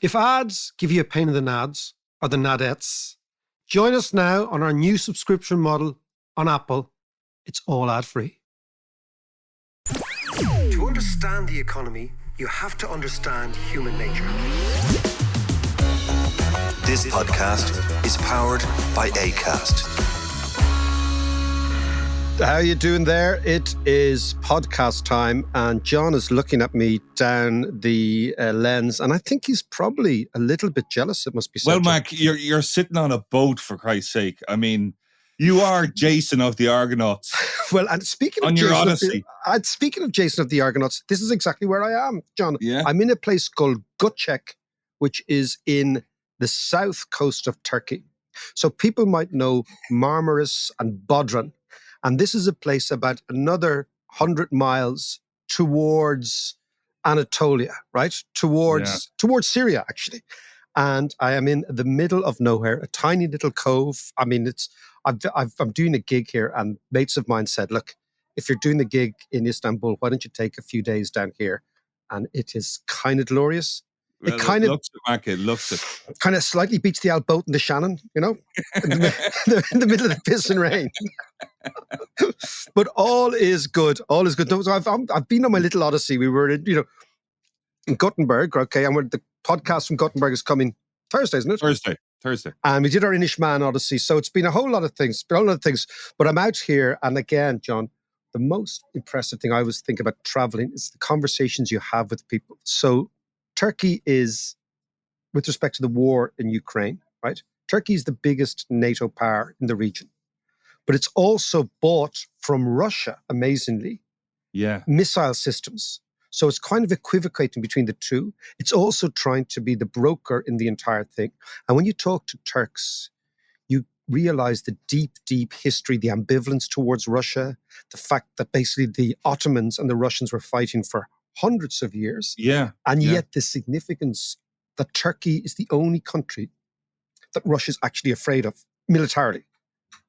If ads give you a pain in the nads or the nadettes, join us now on our new subscription model on Apple. It's all ad-free. To understand the economy, you have to understand human nature. This podcast is powered by Acast. How you doing there? It is podcast time, and John is looking at me down the lens, and I think he's probably a little bit jealous, it must be said. Well, Mac, you're sitting on a boat, for Christ's sake. I mean, you are Jason of the Argonauts. Well, and speaking of your Jason Odyssey. Speaking of Jason of the Argonauts, this is exactly where I am, John. Yeah. I'm in a place called Göcek, which is in the south coast of Turkey. So people might know Marmaris and Bodrum. And this is a place about another 100 miles towards Anatolia, right? Towards Syria, actually. And I am in the middle of nowhere, a tiny little cove. I mean, I'm doing a gig here, and mates of mine said, look, if you're doing the gig in Istanbul, why don't you take a few days down here? And it is kind of glorious. Well, it kind it looks it. Kind of slightly beats the Alboat and the Shannon, you know, in the middle of the piss and rain. But all is good. All is good. So I've been on my little odyssey. We were, in Gothenburg, okay, and the podcast from Gothenburg is coming Thursday, isn't it? Thursday. And we did our Inishman Odyssey. So it's been a whole lot of things. But I'm out here, and again, John, the most impressive thing I always think about traveling is the conversations you have with people. So Turkey is, with respect to the war in Ukraine, right? Turkey is the biggest NATO power in the region. But it's also bought from Russia, amazingly, missile systems. So it's kind of equivocating between the two. It's also trying to be the broker in the entire thing. And when you talk to Turks, you realize the deep, deep history, the ambivalence towards Russia, the fact that basically the Ottomans and the Russians were fighting for hundreds of years. Yet the significance that Turkey is the only country that Russia is actually afraid of militarily,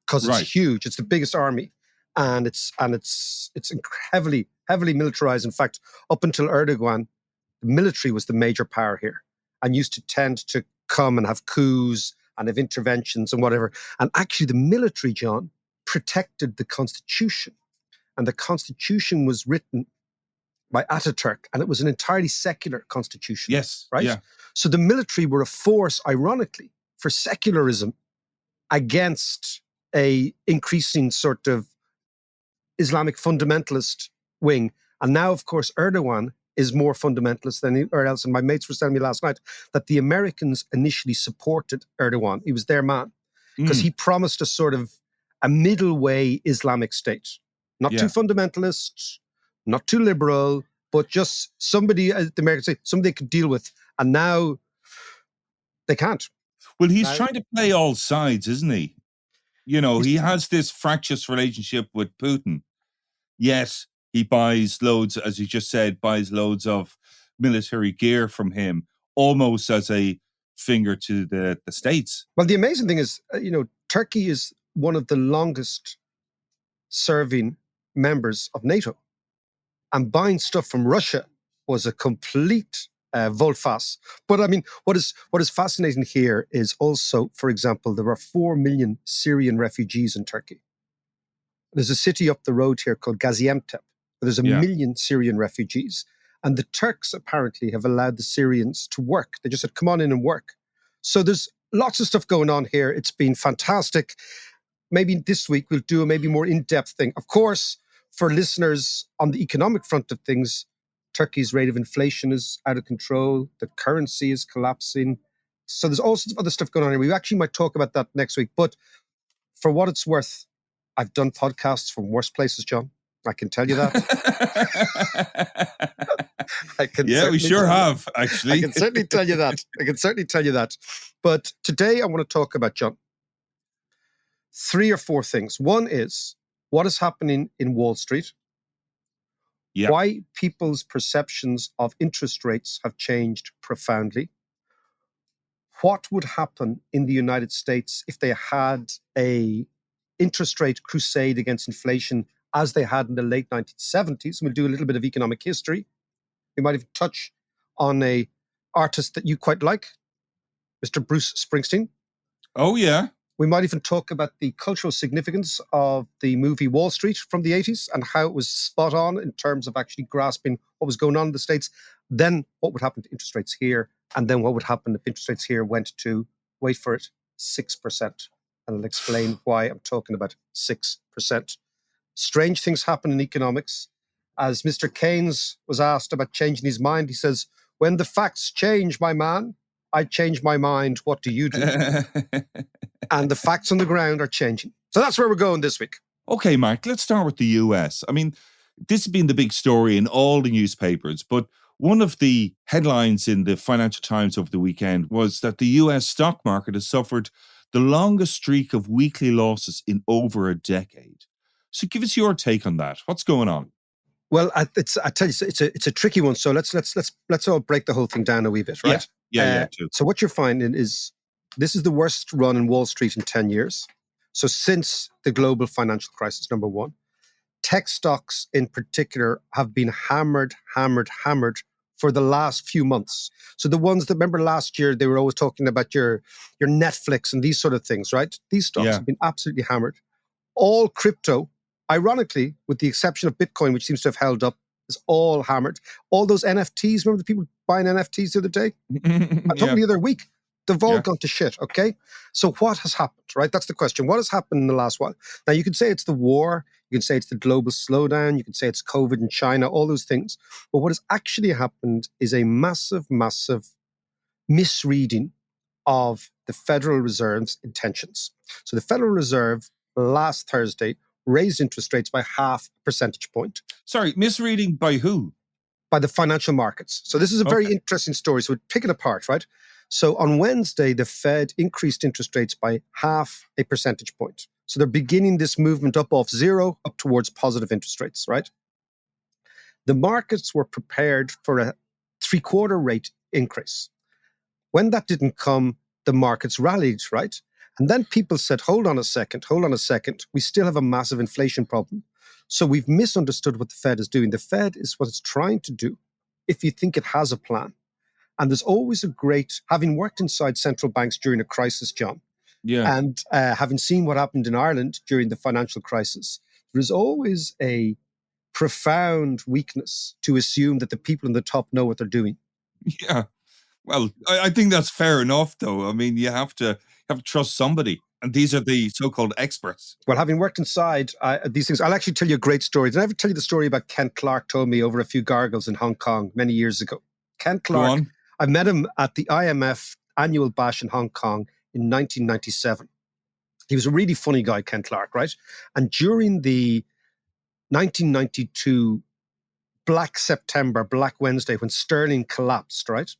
because it's huge. It's the biggest army, and it's heavily militarized. In fact, up until Erdogan, the military was the major power here, and used to tend to come and have coups and have interventions and whatever. And actually, the military, John, protected the constitution, and the constitution was written by Ataturk, and it was an entirely secular constitution. Yes. Right? Yeah. So the military were a force, ironically, for secularism against a increasing sort of Islamic fundamentalist wing. And now, of course, Erdogan is more fundamentalist than anywhere else. And my mates were telling me last night that the Americans initially supported Erdogan. He was their man because he promised a sort of a middle way Islamic state. Not too fundamentalist, not too liberal, but just somebody, as the Americans say, somebody they could deal with. And now they can't. Well, he's trying to play all sides, isn't he? You know, he has this fractious relationship with Putin. Yes, he buys loads, as you just said, of military gear from him, almost as a finger to the States. Well, the amazing thing is, Turkey is one of the longest serving members of NATO. And buying stuff from Russia was a complete volte-face. But I mean, what is fascinating here is also, for example, there are 4 million Syrian refugees in Turkey. There's a city up the road here called Gaziantep. There's a million Syrian refugees. And the Turks apparently have allowed the Syrians to work. They just said, come on in and work. So there's lots of stuff going on here. It's been fantastic. Maybe this week we'll do a maybe more in-depth thing. Of course, for listeners on the economic front of things, Turkey's rate of inflation is out of control. The currency is collapsing. So there's all sorts of other stuff going on here. We actually might talk about that next week. But for what it's worth, I've done podcasts from worse places, John. I can tell you that. We sure have, actually. I can certainly tell you that. But today I want to talk about, John, 3 or 4 things. One is what is happening in Wall Street. Why people's perceptions of interest rates have changed profoundly. What would happen in the United States if they had a interest rate crusade against inflation as they had in the late 1970s? We'll do a little bit of economic history. We might even touch on a artist that you quite like, Mr. Bruce Springsteen. Oh, yeah. We might even talk about the cultural significance of the movie Wall Street from the 80s and how it was spot on in terms of actually grasping what was going on in the States. Then what would happen to interest rates here? And then what would happen if interest rates here went to, wait for it, 6%? And I'll explain why I'm talking about 6%. Strange things happen in economics. As Mr. Keynes was asked about changing his mind, he says, when the facts change, my man, I change my mind. What do you do? And the facts on the ground are changing. So that's where we're going this week. Okay, Mark, let's start with the US. I mean, this has been the big story in all the newspapers, but one of the headlines in the Financial Times over the weekend was that the US stock market has suffered the longest streak of weekly losses in over a decade. So give us your take on that. What's going on? Well, I tell you, it's a tricky one. So let's all break the whole thing down a wee bit, right? Yeah. So what you're finding is this is the worst run in Wall Street in 10 years. So since the global financial crisis, number one, tech stocks in particular have been hammered for the last few months. So the ones that, remember last year, they were always talking about your Netflix and these sort of things, right? These stocks have been absolutely hammered. All crypto, ironically, with the exception of Bitcoin, which seems to have held up, is all hammered. All those NFTs, remember the people buying NFTs the other day? I told them the other week. They've all gone to shit, okay? So what has happened, right? That's the question. What has happened in the last while? Now, you can say it's the war. You can say it's the global slowdown. You can say it's COVID in China, all those things. But what has actually happened is a massive misreading of the Federal Reserve's intentions. So the Federal Reserve last Thursday raised interest rates by 0.5 percentage point. Sorry, misreading by who? By the financial markets. So this is a very interesting story. So we pick it apart, right? So on Wednesday, the Fed increased interest rates by 0.5 percentage point. So they're beginning this movement up off zero, up towards positive interest rates, right? The markets were prepared for a 3/4 rate increase. When that didn't come, the markets rallied, right? And then people said, hold on a second. We still have a massive inflation problem. So we've misunderstood what the Fed is doing. The Fed is what it's trying to do if you think it has a plan. And there's always a great, having worked inside central banks during a crisis, John, and having seen what happened in Ireland during the financial crisis, there's always a profound weakness to assume that the people in the top know what they're doing. Yeah. Well, I think that's fair enough, though. I mean, you have to trust somebody. And these are the so-called experts. Well, having worked inside these things, I'll actually tell you a great story. Did I ever tell you the story about Kent Clark told me over a few gargles in Hong Kong many years ago? Kent Clark, I met him at the IMF annual bash in Hong Kong in 1997. He was a really funny guy, Kent Clark, right? And during the 1992 Black September, Black Wednesday, when sterling collapsed, right?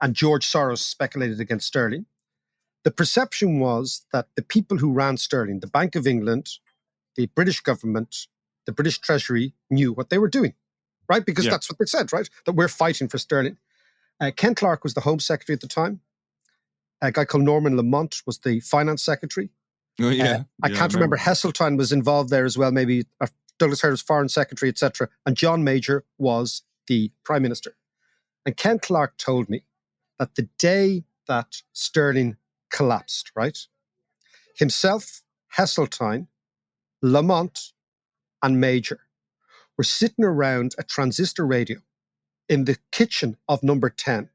And George Soros speculated against sterling, the perception was that the people who ran sterling, the Bank of England, the British government, the British Treasury, knew what they were doing, right? Because that's what they said, right? That we're fighting for sterling. Kent Clark was the Home Secretary at the time. A guy called Norman Lamont was the Finance Secretary. I can't remember. Heseltine was involved there as well. Maybe Douglas Hurd was Foreign Secretary, etc. And John Major was the Prime Minister. And Kent Clark told me that the day that sterling collapsed, right? Himself, Heseltine, Lamont, and Major were sitting around a transistor radio in the kitchen of number 10,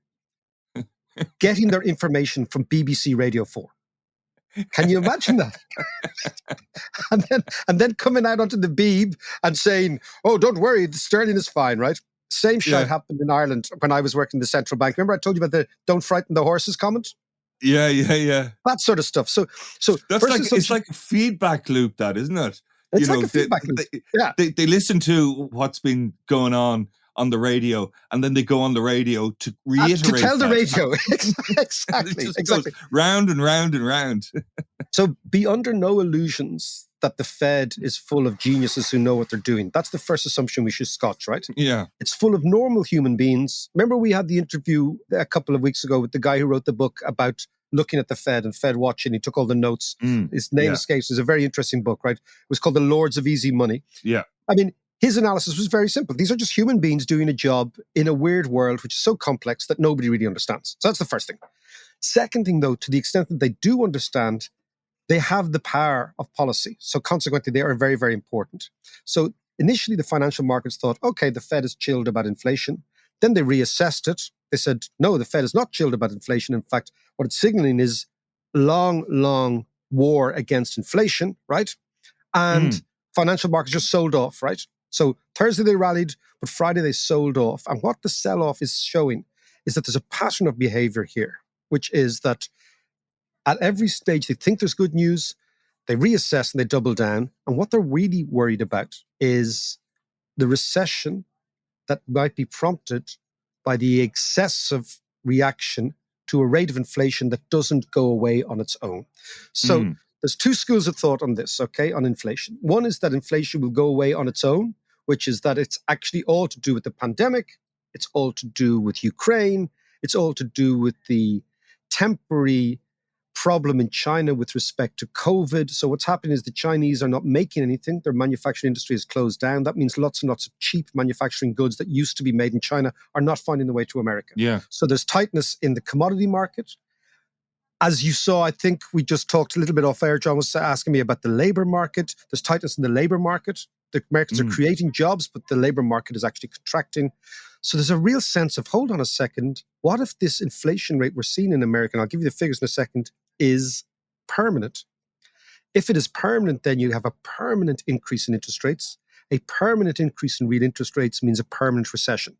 getting their information from BBC Radio 4. Can you imagine that? and then coming out onto the Beeb and saying, oh, don't worry, the sterling is fine, right? Same shit happened in Ireland when I was working in the central bank. Remember I told you about the don't frighten the horses comment? Yeah. That sort of stuff. So that's it's like a feedback loop, that, isn't it? It's like a feedback loop. They listen to what's been going on the radio, and then they go on the radio to reiterate to tell that. The radio. Exactly. Goes round and round and round. So be under no illusions that the Fed is full of geniuses who know what they're doing. That's the first assumption we should scotch, right? Yeah. It's full of normal human beings. Remember we had the interview a couple of weeks ago with the guy who wrote the book about looking at the Fed and Fed watching. He took all the notes. His name escapes. It's a very interesting book, right? It was called The Lords of Easy Money. Yeah. I mean, His analysis was very simple. These are just human beings doing a job in a weird world which is so complex that nobody really understands. So that's the first thing. Second thing, though, to the extent that they do understand, they have the power of policy. So consequently, they are very, very important. So initially, the financial markets thought, okay, the Fed is chilled about inflation. Then they reassessed it. They said, no, the Fed is not chilled about inflation. In fact, what it's signaling is long, long war against inflation, right? And financial markets just sold off, right? So Thursday they rallied, but Friday they sold off. And what the sell-off is showing is that there's a pattern of behavior here, which is that at every stage they think there's good news, they reassess and they double down. And what they're really worried about is the recession that might be prompted by the excessive reaction to a rate of inflation that doesn't go away on its own. So there's two schools of thought on this, okay, on inflation. One is that inflation will go away on its own, which is that it's actually all to do with the pandemic. It's all to do with Ukraine. It's all to do with the temporary problem in China with respect to COVID. So what's happening is the Chinese are not making anything. Their manufacturing industry is closed down. That means lots and lots of cheap manufacturing goods that used to be made in China are not finding their way to America. Yeah. So there's tightness in the commodity market. As you saw, I think we just talked a little bit off air. John was asking me about the labor market. There's tightness in the labor market. The Americans are creating jobs, but the labor market is actually contracting. So there's a real sense of, hold on a second, what if this inflation rate we're seeing in America, and I'll give you the figures in a second, is permanent? If it is permanent, then you have a permanent increase in interest rates. A permanent increase in real interest rates means a permanent recession.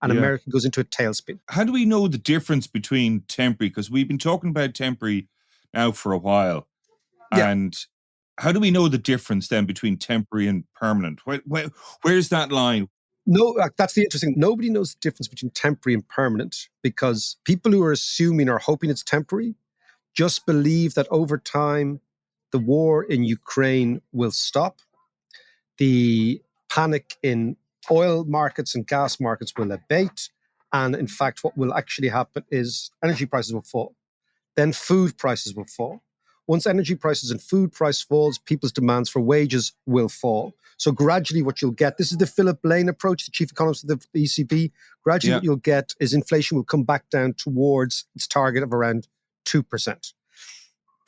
And America goes into a tailspin. How do we know the difference between temporary? Because we've been talking about temporary now for a while. Yeah. And how do we know the difference then between temporary and permanent? Where's that line? No, that's the interesting. Nobody knows the difference between temporary and permanent because people who are assuming or hoping it's temporary just believe that over time the war in Ukraine will stop. The panic in oil markets and gas markets will abate. And in fact, what will actually happen is energy prices will fall. Then food prices will fall. Once energy prices and food price falls, people's demands for wages will fall. So gradually what you'll get, this is the Philip Lane approach, the chief economist of the ECB, gradually what you'll get is inflation will come back down towards its target of around 2%.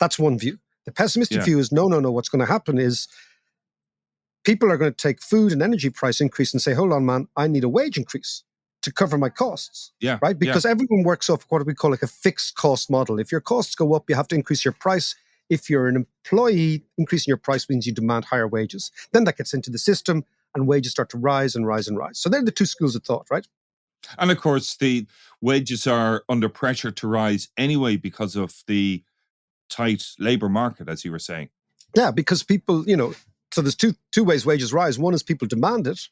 That's one view. The pessimistic view is, no, what's going to happen is people are going to take food and energy price increase and say, hold on, man, I need a wage increase to cover my costs, right? Because everyone works off what we call like a fixed cost model. If your costs go up, you have to increase your price. If you're an employee, increasing your price means you demand higher wages. Then that gets into the system and wages start to rise and rise and rise. So they're the two schools of thought, right? And of course, the wages are under pressure to rise anyway because of the tight labor market, as you were saying. Yeah, because people, so there's two ways wages rise. One is people demand it.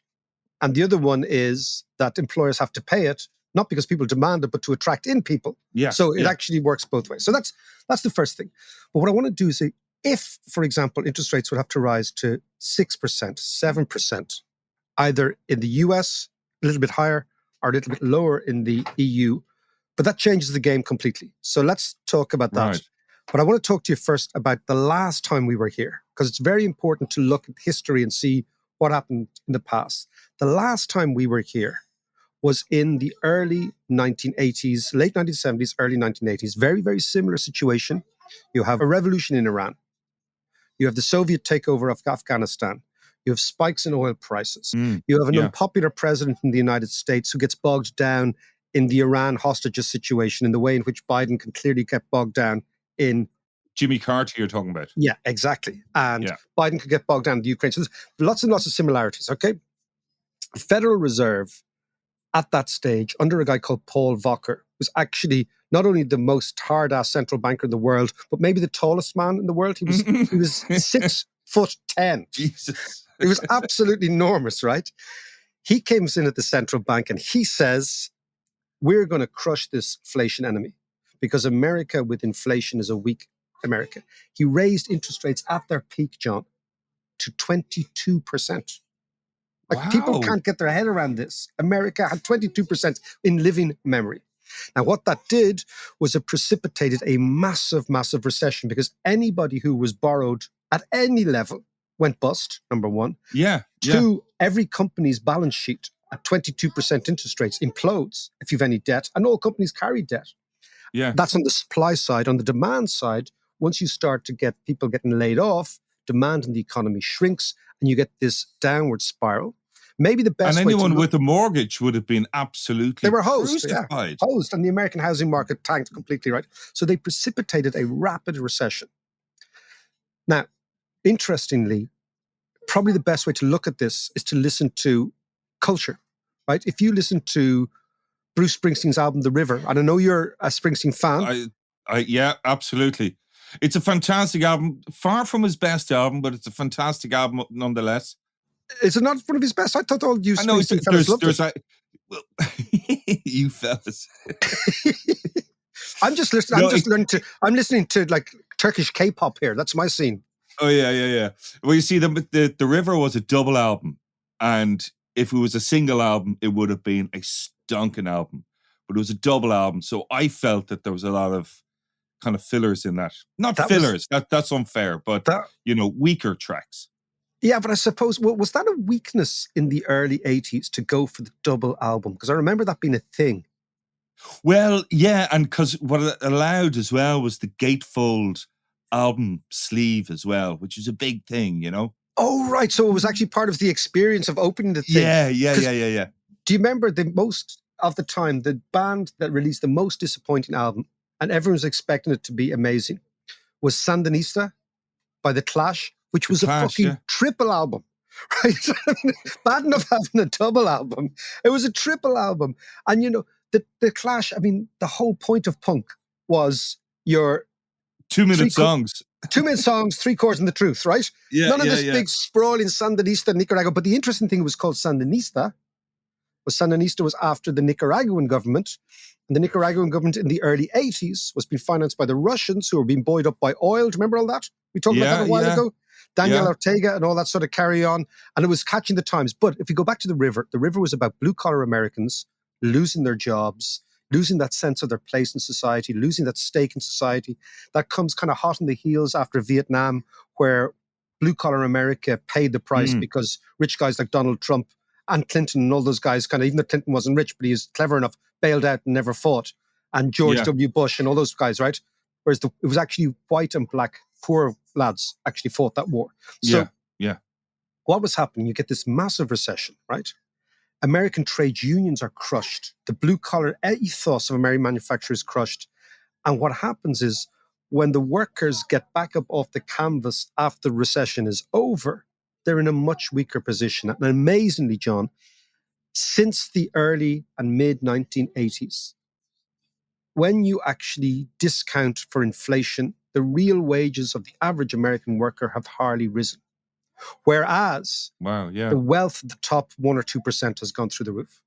And the other one is that employers have to pay it, not because people demand it, but to attract in people. So it actually works both ways. So that's the first thing. But what I want to do is say, if, for example, interest rates would have to rise to 6%, 7%, either in the US, a little bit higher, or a little bit lower in the EU, but that changes the game completely. So let's talk about that. Right. But I want to talk to you first about the last time we were here, because it's very important to look at history and see what happened in the past. The last time we were here was in the early 1980s, late 1970s, early 1980s. Very, very similar situation. You have a revolution in Iran. You have the Soviet takeover of Afghanistan. You have spikes in oil prices. You have an unpopular president in the United States who gets bogged down in the Iran hostages situation in the way in which Biden can clearly get bogged down in Jimmy Carter you're talking about. Yeah, exactly. And Biden could get bogged down in the Ukraine. So there's lots and lots of similarities, okay? The Federal Reserve at that stage, under a guy called Paul Volcker, was actually not only the most hard-ass central banker in the world, but maybe the tallest man in the world. He was 6'10". Jesus. It was absolutely enormous, right? He comes in at the central bank and he says, we're going to crush this inflation enemy because America with inflation is a weak America. He raised interest rates at their peak, John, to 22%. People can't get their head around this. America had 22% in living memory. Now, what that did was it precipitated a massive, massive recession because anybody who was borrowed at any level, went bust, number one. Yeah. Two, every company's balance sheet at 22% interest rates implodes if you've any debt, and all companies carry debt. Yeah. That's on the supply side. On the demand side, once you start to get people getting laid off, demand in the economy shrinks, and you get this downward spiral. Maybe the best And way to anyone look, with a mortgage would have been absolutely they were hosed, crucified. hosed, and the American housing market tanked completely, right? So they precipitated a rapid recession. Now, interestingly, probably the best way to look at this is to listen to culture, right? If you listen to Bruce Springsteen's album, The River, and I know you're a Springsteen fan. Yeah, absolutely. It's a fantastic album. Far from his best album, but it's a fantastic album nonetheless. Is it not one of his best? I thought all you I know Springsteen fellas loved it. Well, you fellas. I'm just listening. I'm listening to like Turkish K-pop here. That's my scene. Oh yeah. Well, you see, the River was a double album, and if it was a single album, it would have been a stonking album. But it was a double album, so I felt that there was a lot of kind of fillers in that. Not fillers. That's unfair, but weaker tracks. Yeah, but I suppose, was that a weakness in the early 80s to go for the double album? Because I remember that being a thing. Well, yeah, and because what it allowed as well was the gatefold album sleeve as well, which is a big thing, Oh, right. So it was actually part of the experience of opening the thing. Yeah. Do you remember most of the time, the band that released the most disappointing album, and everyone was expecting it to be amazing, was Sandinista by The Clash, which was a fucking triple album, right? Bad enough having a double album. It was a triple album. And, the Clash, I mean, the whole point of punk was your 2-minute songs. 2-minute songs, 3 chords and the truth, right? Yeah, None of this big sprawling Sandinista Nicaragua. But the interesting thing, it was called Sandinista. Sandinista was after the Nicaraguan government. And the Nicaraguan government in the early 80s was being financed by the Russians, who were being buoyed up by oil. Do you remember all that? We talked about that a while ago. Daniel Ortega and all that sort of carry on. And it was catching the times. But if you go back to the River was about blue-collar Americans losing their jobs, losing that sense of their place in society, losing that stake in society. That comes kind of hot on the heels after Vietnam, where blue-collar America paid the price because rich guys like Donald Trump and Clinton and all those guys, kind of, even though Clinton wasn't rich, but he was clever enough, bailed out and never fought. And George W. Bush and all those guys, right? Whereas it was actually white and black, poor lads actually fought that war. So what was happening? You get this massive recession, right? American trade unions are crushed. The blue-collar ethos of American manufacturers is crushed. And what happens is when the workers get back up off the canvas after the recession is over, they're in a much weaker position. And amazingly, John, since the early and mid-1980s, when you actually discount for inflation, the real wages of the average American worker have hardly risen. Whereas the wealth of the top 1 or 2% has gone through the roof.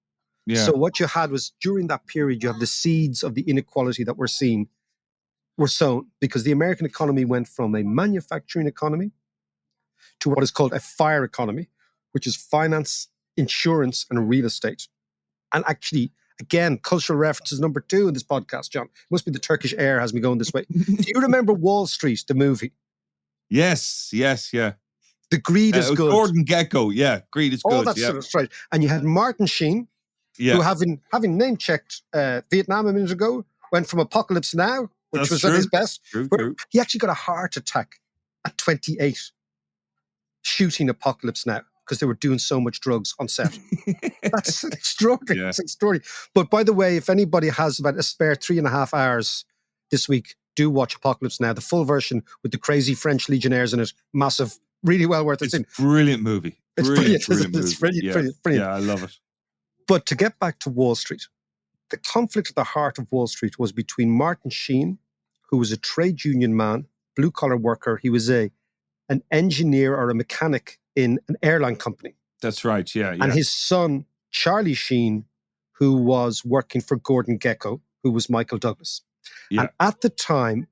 Yeah. So what you had was, during that period, you have the seeds of the inequality that we're seeing were sown, because the American economy went from a manufacturing economy to what is called a FIRE economy, which is finance, insurance, and real estate. And actually, again, cultural references number 2 in this podcast, John. It must be the Turkish air has me going this way. Do you remember Wall Street, the movie? Yes, yeah. The greed is good. Gordon Gekko, greed is good. Oh, that's sort of right. And you had Martin Sheen, who, having name-checked Vietnam a minute ago, went from Apocalypse Now, which was at his best. True. He actually got a heart attack at 28, shooting Apocalypse Now, because they were doing so much drugs on set. That's extraordinary. Yeah. It's extraordinary. But by the way, if anybody has about a spare 3.5 hours this week, do watch Apocalypse Now, the full version with the crazy French Legionnaires in it. Massive. Really well worth it. It's a brilliant movie. It's brilliant. It's brilliant. Yeah, I love it. But to get back to Wall Street, the conflict at the heart of Wall Street was between Martin Sheen, who was a trade union man, blue-collar worker. He was an engineer or a mechanic in an airline company. That's right, yeah. And his son, Charlie Sheen, who was working for Gordon Gekko, who was Michael Douglas. Yeah. And at the time,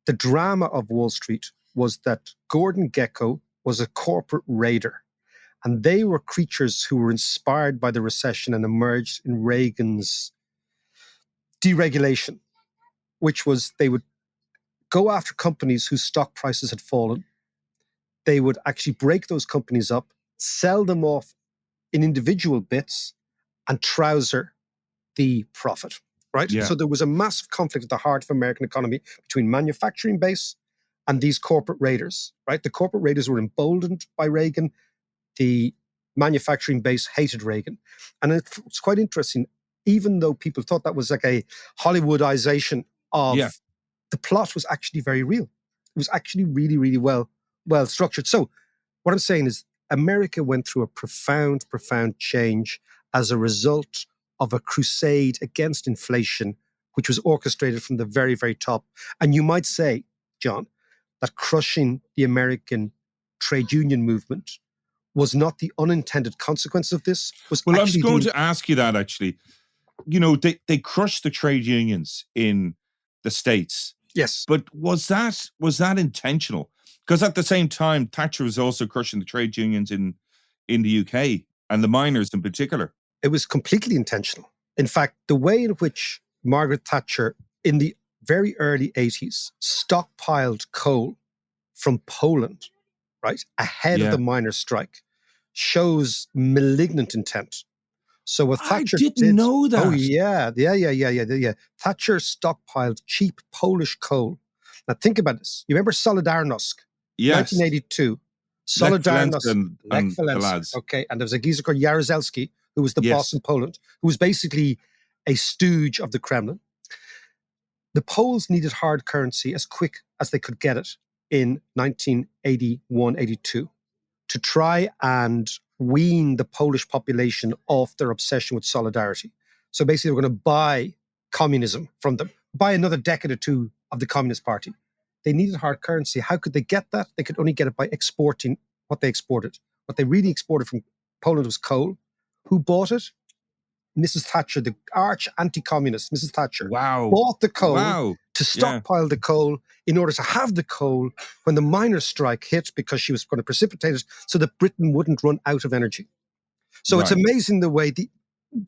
the drama of Wall Street was that Gordon Gekko was a corporate raider. And they were creatures who were inspired by the recession and emerged in Reagan's deregulation, which was they would go after companies whose stock prices had fallen, they would actually break those companies up, sell them off in individual bits, and trouser the profit, right? Yeah. So there was a massive conflict at the heart of American economy between manufacturing base and these corporate raiders, right? The corporate raiders were emboldened by Reagan. The manufacturing base hated Reagan. And it's quite interesting, even though people thought that was like a Hollywoodization of Yeah. the plot was actually very real. It was actually really, really well structured. So what I'm saying is America went through a profound change as a result of a crusade against inflation, which was orchestrated from the very, very top. And you might say, John, that crushing the American trade union movement was not the unintended consequence of this. Well, I was going to ask you that, actually. You know, they crushed the trade unions in the States. Yes. But was that intentional? Because at the same time, Thatcher was also crushing the trade unions in the UK, and the miners in particular. It was completely intentional. In fact, the way in which Margaret Thatcher in the very early 80s stockpiled coal from Poland, right, ahead of the miners' strike, shows malignant intent. So what Thatcher didn't know that. Oh yeah. Thatcher stockpiled cheap Polish coal. Now think about this. You remember Solidarnosc? Yes. 1982. Solidarnosc, and the lads. Okay, and there was a geezer called Jaruzelski, who was the boss in Poland, who was basically a stooge of the Kremlin. The Poles needed hard currency as quick as they could get it in 1981-82 to try and wean the Polish population off their obsession with solidarity. So basically, they were going to buy communism from them, buy another decade or two of the Communist Party. They needed hard currency. How could they get that? They could only get it by exporting what they exported. What they really exported from Poland was coal. Who bought it? Mrs. Thatcher, the arch anti-communist Mrs. Thatcher, bought the coal to stockpile the coal in order to have the coal when the miners' strike hit, because she was going to precipitate it so that Britain wouldn't run out of energy. So it's amazing the way the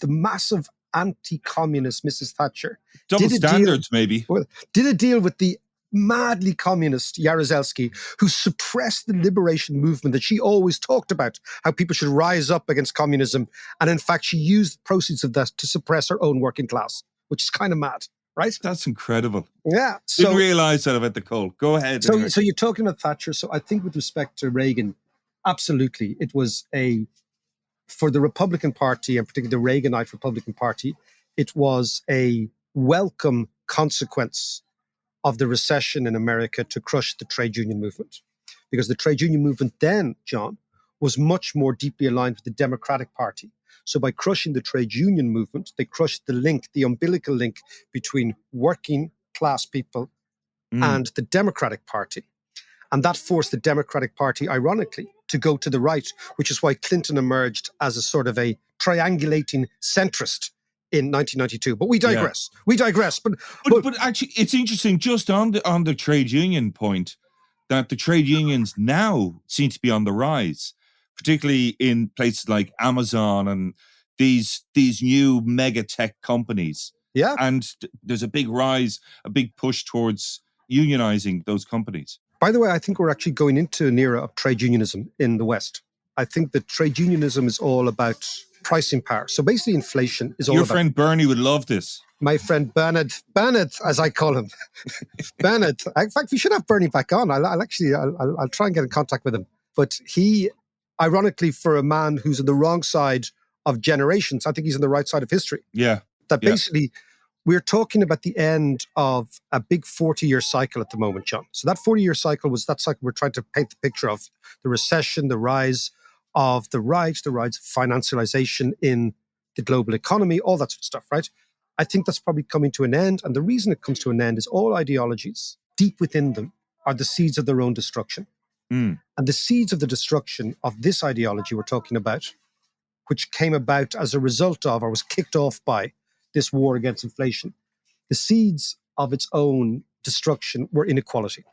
massive anti-communist Mrs. Thatcher double standards did a deal with the madly communist Jaruzelski, who suppressed the liberation movement that she always talked about, how people should rise up against communism. And in fact, she used the proceeds of that to suppress her own working class, which is kind of mad, right? That's incredible. Yeah. Didn't realize that about the coal. Go ahead. So you're talking about Thatcher. So I think with respect to Reagan, absolutely, it was for the Republican Party, and particularly the Reaganite Republican Party, it was a welcome consequence of the recession in America to crush the trade union movement. Because the trade union movement then, John, was much more deeply aligned with the Democratic Party. So by crushing the trade union movement, they crushed the umbilical link between working class people and the Democratic Party. And that forced the Democratic Party, ironically, to go to the right, which is why Clinton emerged as a sort of a triangulating centrist in 1992. But we digress. Yeah. We digress. But actually, it's interesting, just on the trade union point, that the trade unions now seem to be on the rise, particularly in places like Amazon and these new mega tech companies. Yeah. And there's a big rise, a big push towards unionizing those companies. By the way, I think we're actually going into an era of trade unionism in the West. I think that trade unionism is all about pricing power. So basically inflation is all Your about... friend Bernie would love this. My friend Bernard, as I call him. Bernard. In fact, we should have Bernie back on. I'll try and get in contact with him. But he, ironically, for a man who's on the wrong side of generations, I think he's on the right side of history. Yeah. That basically... We're talking about the end of a big 40-year cycle at the moment, John. So that 40-year cycle was that cycle we're trying to paint the picture of: the recession, the rise of the right, the rise of financialization in the global economy, all that sort of stuff, right? I think that's probably coming to an end. And the reason it comes to an end is all ideologies, deep within them, are the seeds of their own destruction. And the seeds of the destruction of this ideology we're talking about, which came about as a result of, or was kicked off by, this war against inflation, the seeds of its own destruction were inequality.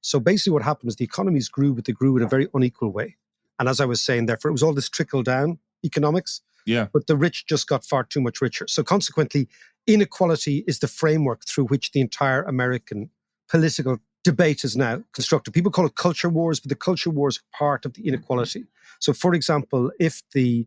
So basically what happened is the economies grew, but they grew in a very unequal way. And as I was saying, therefore, it was all this trickle-down economics, but the rich just got far too much richer. So consequently, inequality is the framework through which the entire American political debate is now constructed. People call it culture wars, but the culture wars are part of the inequality. So, for example, if the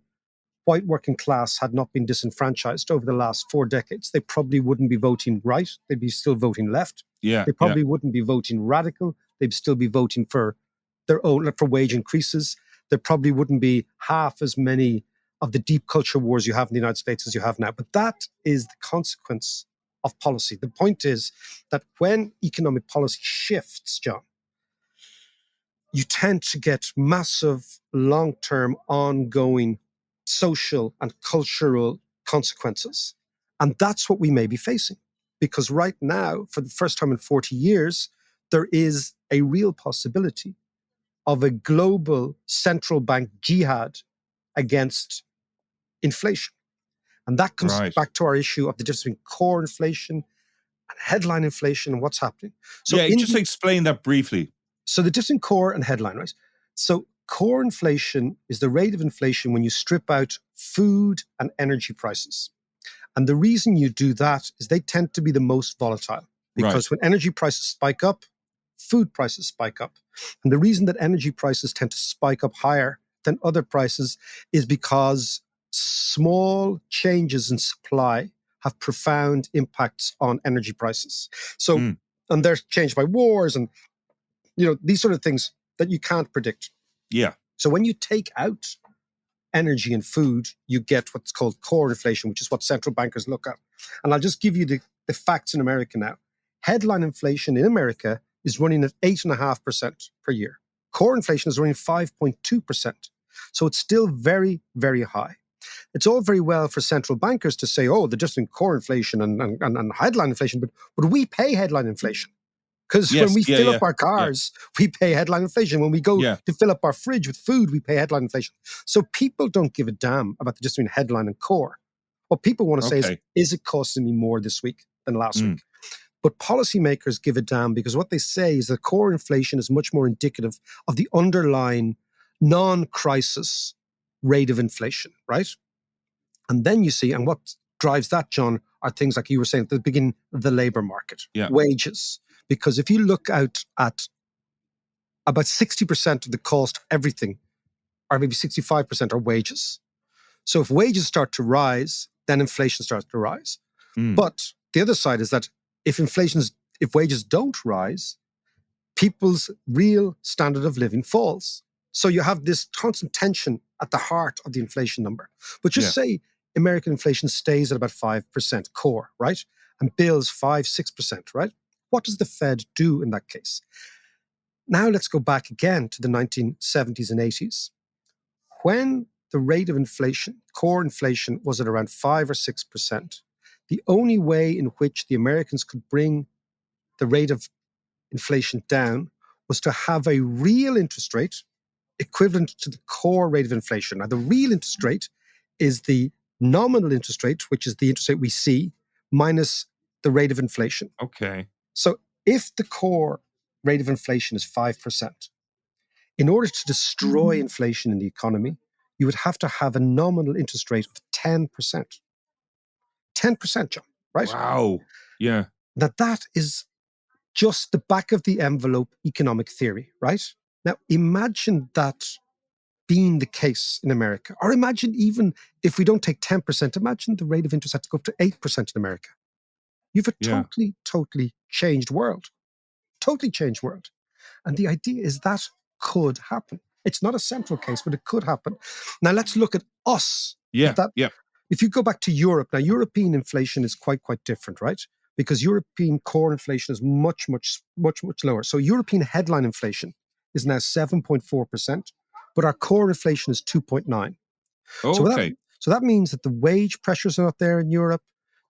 white working class had not been disenfranchised over the last 4 decades, they probably wouldn't be voting right. They'd be still voting left. Yeah. They probably wouldn't be voting radical. They'd still be voting for their own, for wage increases. There probably wouldn't be half as many of the deep culture wars you have in the United States as you have now. But that is the consequence of policy. The point is that when economic policy shifts, John, you tend to get massive, long-term, ongoing social and cultural consequences. And that's what we may be facing. Because right now, for the first time in 40 years, there is a real possibility of a global central bank jihad against inflation. And that comes Right. back to our issue of the difference between core inflation and headline inflation and what's happening. So yeah, just explain that briefly. So the difference in core and headline, right? So core inflation is the rate of inflation when you strip out food and energy prices. And the reason you do that is they tend to be the most volatile, because when energy prices spike up, food prices spike up. And the reason that energy prices tend to spike up higher than other prices is because small changes in supply have profound impacts on energy prices. So, and they're changed by wars and these sort of things that you can't predict. Yeah. So when you take out energy and food, you get what's called core inflation, which is what central bankers look at. And I'll just give you the facts in America now. Headline inflation in America is running at 8.5% per year. Core inflation is running 5.2%. So it's still very, very high. It's all very well for central bankers to say, oh, they're just in core inflation and headline inflation, but we pay headline inflation. Because when we fill up our cars, we pay headline inflation. When we go to fill up our fridge with food, we pay headline inflation. So people don't give a damn about the difference between headline and core. What people want to say is it costing me more this week than last week? But policymakers give a damn, because what they say is that core inflation is much more indicative of the underlying non-crisis rate of inflation, right? And then you see, and what drives that, John, are things like you were saying at the beginning, the labor market, wages. Because if you look out at about 60% of the cost of everything, or maybe 65% are wages. So if wages start to rise, then inflation starts to rise. But the other side is that if wages don't rise, people's real standard of living falls. So you have this constant tension at the heart of the inflation number. But just say American inflation stays at about 5% core, right? And bills 5-6%, right? What does the Fed do in that case? Now let's go back again to the 1970s and 80s. When the rate of inflation, core inflation, was at around 5 or 6%, the only way in which the Americans could bring the rate of inflation down was to have a real interest rate equivalent to the core rate of inflation. Now, the real interest rate is the nominal interest rate, which is the interest rate we see, minus the rate of inflation. Okay. So if the core rate of inflation is 5%, in order to destroy inflation in the economy, you would have to have a nominal interest rate of 10%. 10%, John, right? Wow. Yeah. Now, that is just the back of the envelope economic theory, right? Now, imagine that being the case in America. Or imagine, even if we don't take 10%, imagine the rate of interest has to go up to 8% in America. You have a totally changed world. Totally changed world. And the idea is that could happen. It's not a central case, but it could happen. Now let's look at us. If you go back to Europe, now European inflation is quite different, right? Because European core inflation is much lower. So European headline inflation is now 7.4%, but our core inflation is 2.9. Okay. So that means that the wage pressures are not there in Europe.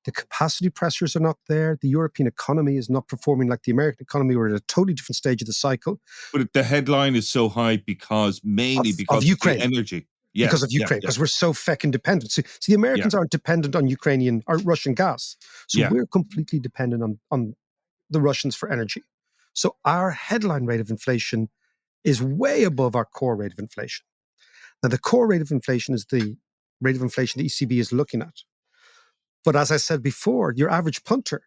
The capacity pressures are not there. The European economy is not performing like the American economy. We're at a totally different stage of the cycle. But the headline is so high because of Ukraine. The energy. Because of Ukraine, because we're so feckin' dependent. So the Americans aren't dependent on Ukrainian or Russian gas. So we're completely dependent on the Russians for energy. So our headline rate of inflation is way above our core rate of inflation. Now, the core rate of inflation is the rate of inflation the ECB is looking at. But as I said before, your average punter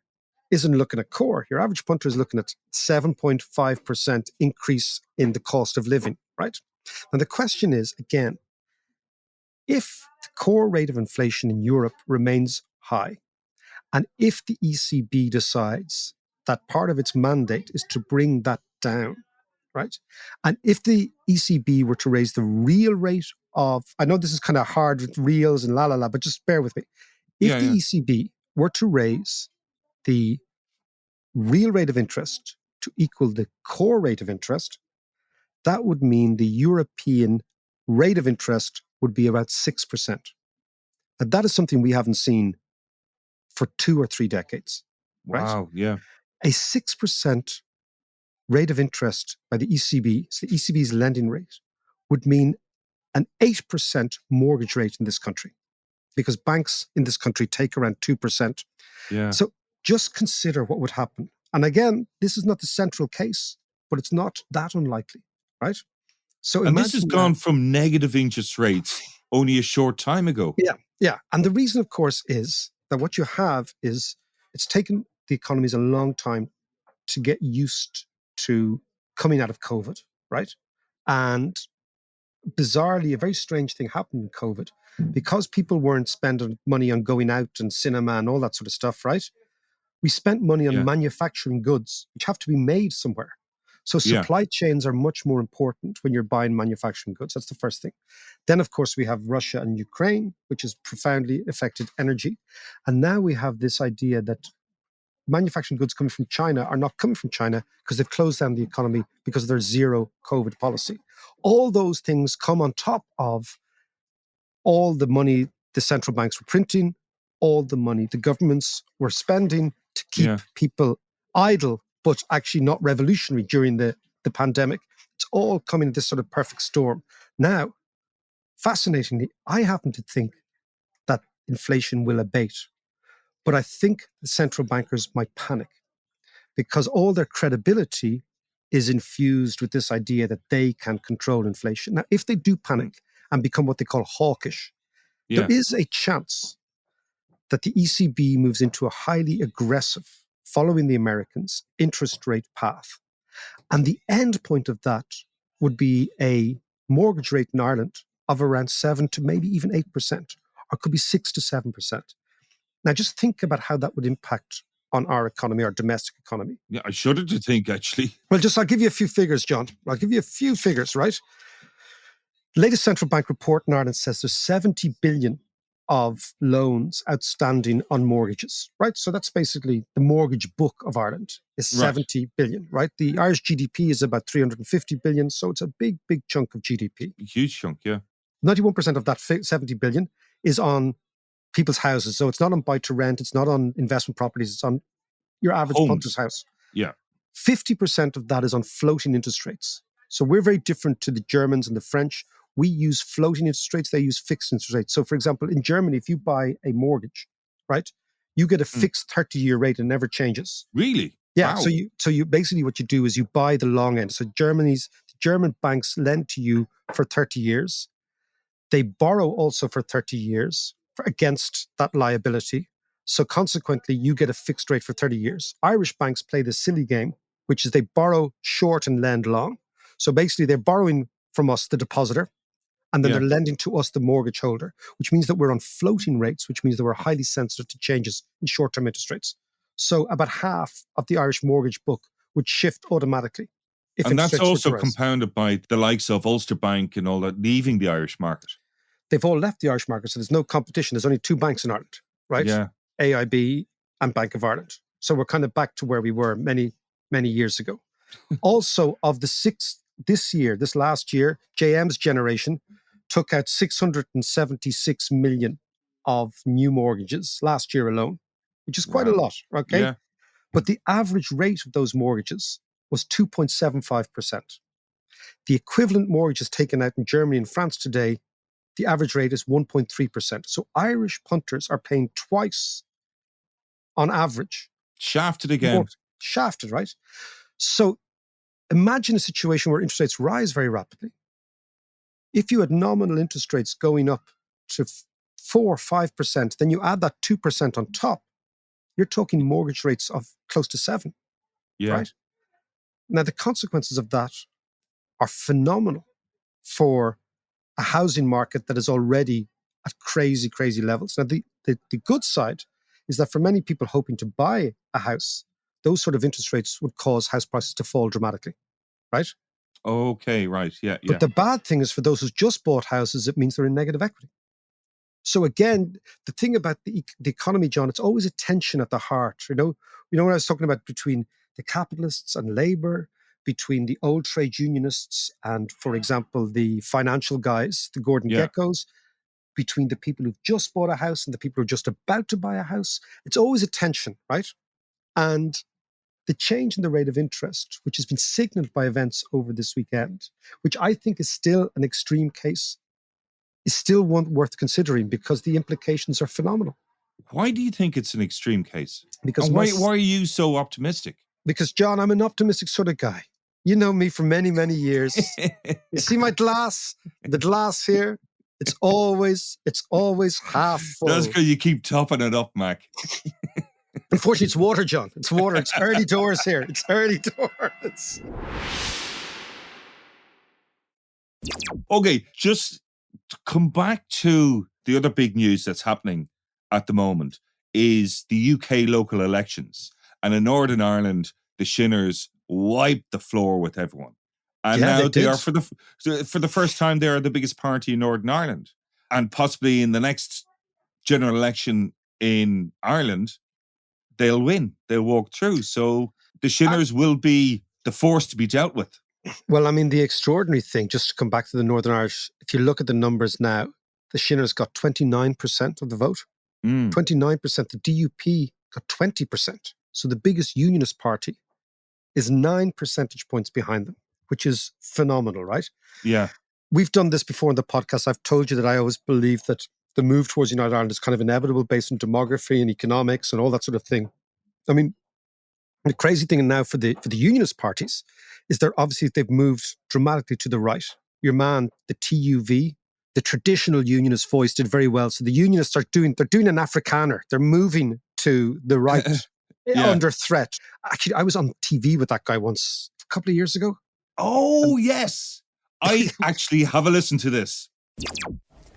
isn't looking at core. Your average punter is looking at 7.5% increase in the cost of living, right? And the question is, again, if the core rate of inflation in Europe remains high, and if the ECB decides that part of its mandate is to bring that down, right? And if the ECB were to raise the real rate of, I know this is kind of hard with reals and la la la, but just bear with me. If the ECB were to raise the real rate of interest to equal the core rate of interest, that would mean the European rate of interest would be about 6%. And that is something we haven't seen for 2 or 3 decades, right? Wow, yeah. A 6% rate of interest by the ECB, so the ECB's lending rate, would mean an 8% mortgage rate in this country, because banks in this country take around 2%. Yeah. So just consider what would happen. And again, this is not the central case, but it's not that unlikely, right? So And this has imagine gone that. from negative interest rates only a short time ago. Yeah. And the reason, of course, is that what you have is it's taken the economies a long time to get used to coming out of COVID, right? And bizarrely, a very strange thing happened in COVID because people weren't spending money on going out and cinema and all that sort of stuff, right? We spent money on Yeah. manufacturing goods, which have to be made somewhere. So Yeah. supply chains are much more important when you're buying manufacturing goods. That's the first thing. Then, of course, we have Russia and Ukraine, which has profoundly affected energy. And now we have this idea that manufacturing goods coming from China are not coming from China because they've closed down the economy because of their zero COVID policy. All those things come on top of all the money the central banks were printing, all the money the governments were spending to keep people idle, but actually not revolutionary during the pandemic. It's all coming in this sort of perfect storm. Now, fascinatingly, I happen to think that inflation will abate, but I think the central bankers might panic because all their credibility is infused with this idea that they can control inflation. Now, if they do panic and become what they call hawkish, there is a chance that the ECB moves into a highly aggressive, following the Americans, interest rate path. And the end point of that would be a mortgage rate in Ireland of around 7 to maybe even 8%, or could be 6 to 7%. Now, just think about how that would impact on our economy, our domestic economy. Yeah, I shudder to think, actually. Well, I'll give you a few figures, John. I'll give you a few figures, right? The latest central bank report in Ireland says there's 70 billion of loans outstanding on mortgages, right? So that's basically the mortgage book of Ireland is 70 billion, right? The Irish GDP is about 350 billion. So it's a big, big chunk of GDP. A huge chunk, yeah. 91% of that 70 billion is on people's houses. So it's not on buy to rent. It's not on investment properties. It's on your average punter's house. Yeah. 50% of that is on floating interest rates. So we're very different to the Germans and the French. We use floating interest rates. They use fixed interest rates. So, for example, in Germany, if you buy a mortgage, right, you get a fixed 30-year rate and never changes. Really? Yeah. Wow. So you basically what you do is you buy the long end. So the German banks lend to you for 30 years. They borrow also for 30 years against that liability. So consequently, you get a fixed rate for 30 years. Irish banks play the silly game, which is they borrow short and lend long. So basically, they're borrowing from us, the depositor, and then they're lending to us, the mortgage holder, which means that we're on floating rates, which means that we're highly sensitive to changes in short-term interest rates. So about half of the Irish mortgage book would shift automatically. And that's also compounded by the likes of Ulster Bank and all that leaving the Irish market. They've all left the Irish market, so there's no competition. There's only 2 banks in Ireland, right? Yeah. AIB and Bank of Ireland. So we're kind of back to where we were many, many years ago. Also, of the 6 this last year, JM's generation took out 676 million of new mortgages last year alone, which is quite a lot, okay? Yeah. But the average rate of those mortgages was 2.75%. The equivalent mortgages taken out in Germany and France today, the average rate is 1.3%. So Irish punters are paying twice on average. Shafted again. Shafted, right? So imagine a situation where interest rates rise very rapidly. If you had nominal interest rates going up to 4 or 5%, then you add that 2% on top, you're talking mortgage rates of close to 7, Yeah. right? Now, the consequences of that are phenomenal for a housing market that is already at crazy, crazy levels. Now, the good side is that for many people hoping to buy a house, those sort of interest rates would cause house prices to fall dramatically, right? Okay, right. Yeah, But yeah. the bad thing is for those who've just bought houses, it means they're in negative equity. So again, the thing about the economy, John, it's always a tension at the heart. You know what I was talking about between the capitalists and labor, between the old trade unionists and, for example, the financial guys, the Gordon Yeah. Geckos, between the people who've just bought a house and the people who are just about to buy a house. It's always a tension, right? And the change in the rate of interest, which has been signaled by events over this weekend, which I think is still an extreme case, is still one worth considering because the implications are phenomenal. Why do you think it's an extreme case? Because And why are you so optimistic? Because, John, I'm an optimistic sort of guy. You know me for many, many years. You see my glass, the glass here. It's always half full. That's because you keep topping it up, Mac. Unfortunately, it's water, John. It's water. It's early doors here. It's early doors. Okay, just to come back to the other big news that's happening at the moment is the UK local elections. And in Northern Ireland, the Shinners wiped the floor with everyone. And Yeah, now they they are, did. for the first time, they are the biggest party in Northern Ireland. And possibly in the next general election in Ireland, they'll win. They'll walk through. So the Shinners will be the force to be dealt with. Well, I mean, the extraordinary thing, just to come back to the Northern Irish, if you look at the numbers now, the Shinners got 29% of the vote. 29%. The DUP got 20%. So the biggest unionist party is 9 percentage points behind them, which is phenomenal, right? Yeah. We've done this before in the podcast. I've told you that I always believe that the move towards United Ireland is kind of inevitable based on demography and economics and all that sort of thing. I mean, the crazy thing now for the unionist parties is they've moved dramatically to the right. Your man, the TUV, the traditional unionist voice did very well. So the unionists they're doing an Afrikaner. They're moving to the right under threat. Actually, I was on TV with that guy once a couple of years ago. Oh, yes. I actually have a listen to this.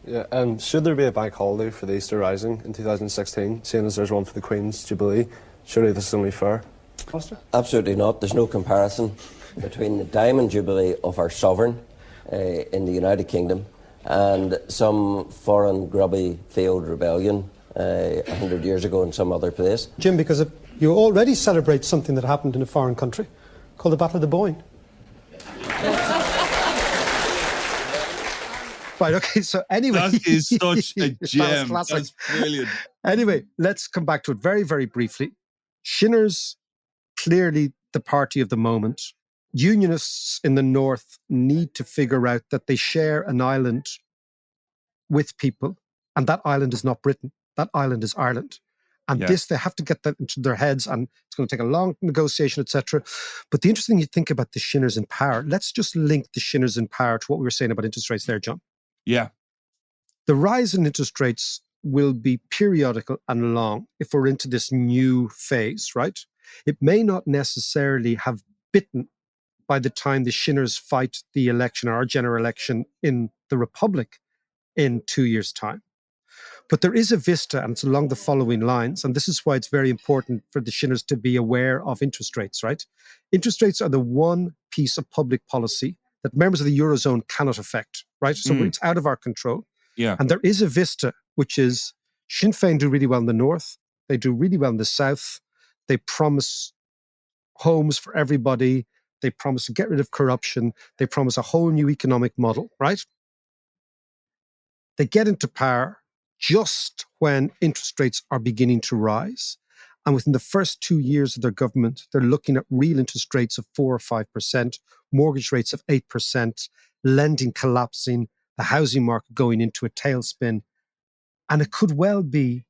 Yeah, should there be a bank holiday for the Easter Rising in 2016, seeing as there's one for the Queen's Jubilee? Surely this is only fair. Foster? Absolutely not. There's no comparison between the Diamond Jubilee of our sovereign in the United Kingdom and some foreign grubby failed rebellion 100 years ago in some other place. Jim, because you already celebrate something that happened in a foreign country called the Battle of the Boyne. Right, okay, so anyway. That is such a gem. That That's brilliant. Anyway, let's come back to it very, very briefly. Shinners, clearly the party of the moment. Unionists in the north need to figure out that they share an island with people, and that island is not Britain. That island is Ireland. And this, they have to get that into their heads, and it's going to take a long negotiation, etc. But the interesting thing you think about the Shinners in power, let's just link the Shinners in power to what we were saying about interest rates there, John. Yeah. The rise in interest rates will be periodical and long if we're into this new phase, right? It may not necessarily have bitten by the time the Shinners fight the election, our general election in the Republic in 2 years' time. But there is a vista, and it's along the following lines, and this is why it's very important for the Shinners to be aware of interest rates, right? Interest rates are the one piece of public policy that members of the Eurozone cannot affect, right? So it's out of our control. Yeah. And there is a vista, which is Sinn Féin do really well in the north. They do really well in the south. They promise homes for everybody. They promise to get rid of corruption. They promise a whole new economic model, right? They get into power just when interest rates are beginning to rise. And within the first 2 years of their government, they're looking at real interest rates of 4 or 5%, mortgage rates of 8%, lending collapsing, the housing market going into a tailspin. And it could well be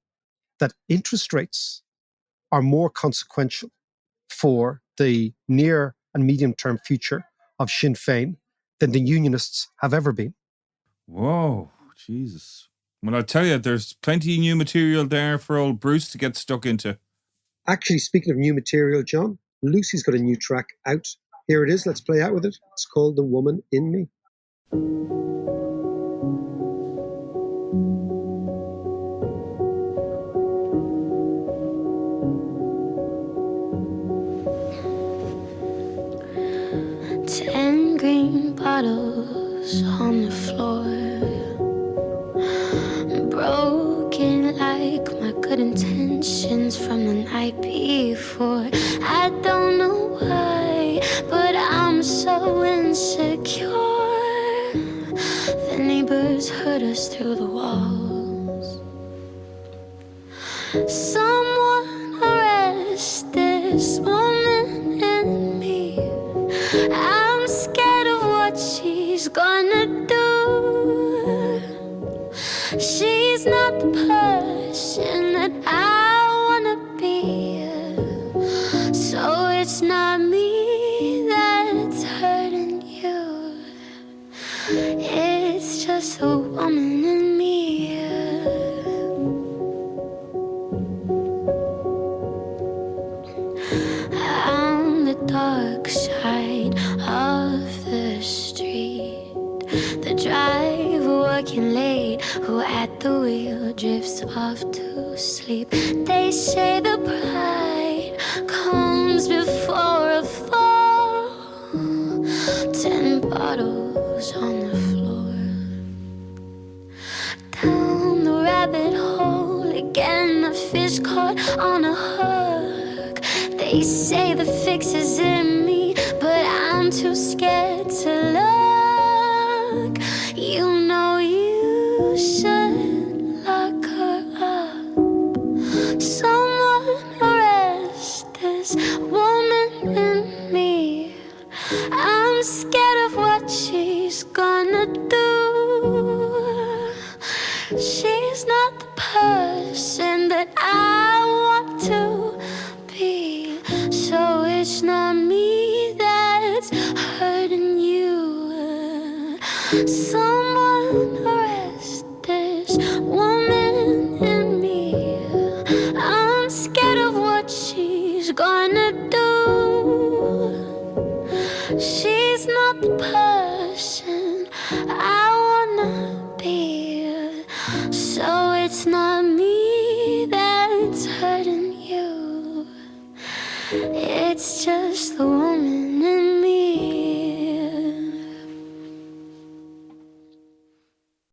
that interest rates are more consequential for the near and medium-term future of Sinn Féin than the unionists have ever been. Whoa, Jesus. Well, I tell you, there's plenty of new material there for old Bruce to get stuck into. Actually, speaking of new material, John, Lucy's got a new track out. Here it is. Let's play out with it. It's called The Woman in Me. Ten green bottles on the floor, broken like my good intentions from the night before. I don't know why, but I'm so insecure. The neighbors heard us through the walls. Someone arrest this woman in me. I'm scared of what she's gonna do. She's not the person that I wanna be. So it's not me that's hurting you. It's just the woman in me. I'm the dark side of the street, the driver working late, who at the wheel drifts off to sleep. They say the pride comes before a fall. 10 bottles on the floor, down the rabbit hole again, a fish caught on a hook. They say the fix is in me, but I'm too scared to look. You know you should lock her up. Someone arrest this woman in me. I'm scared of what she's gonna do. She's not the person that I want to be. So it's not me that's hurting you. Someone arrest this woman in me. I'm scared of what she's gonna do. She's not the person I wanna be. So it's not me that's hurting you. It's just the woman